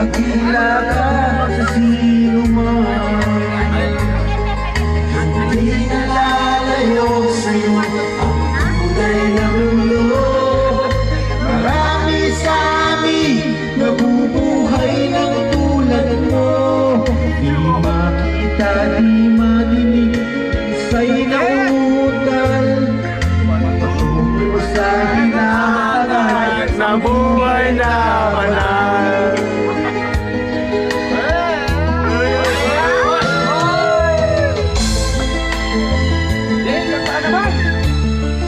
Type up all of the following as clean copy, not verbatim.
Dakila ka sa sino man, hindi nalalayo sa'yo ang kulay ng ulo. Marami sa amin nabubuhay ng tulad mo. Di makita, di madinig, isa'y nauutal. Patungo sa hinahanap Sa buhay na banal.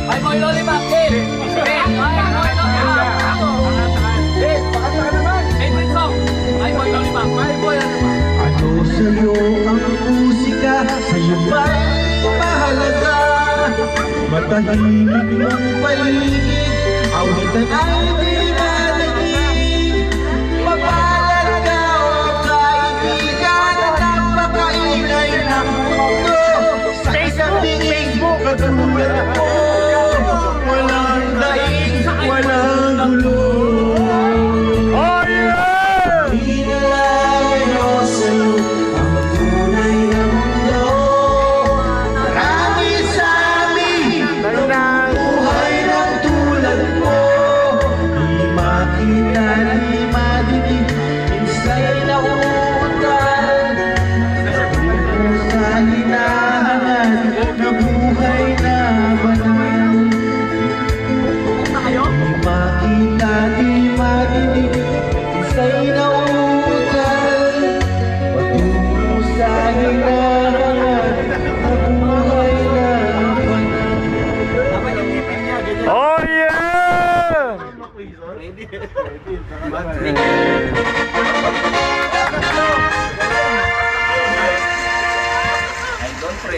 Ay, Boy Lollipop, Dave! Dave! Dave, pakanta ka naman! Favorite song? Ay, Boy Lollipop! Ay, Boy Lollipop! Ano sa'yo ang musika? Sa'yo ba'y mahalaga? Matahimik mong paligid, awitan ay di marinig. Mapalad ka o kaibigan, napakaingay ng mundo. Sa isang Facebook, katulad mo, walang daing, walang gulo. Oh yeah! Di nalalayo sa'yo ang tunay na mundo. Marami sa amin buhay ng tulad mo. Di makita, di madidig, minsa'y nauutal. Patungo sa hinahanap na buhay na banal. Di makita, di madidig, minsa'y nauutal. Patungo sa hinahanap na buhay na banal. Oh yeah!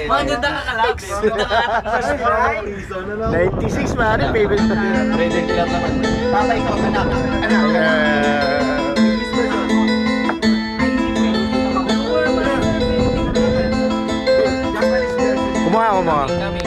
Mga ganda ka kalabs! 96 man, favorite na. Tatay ko, anak.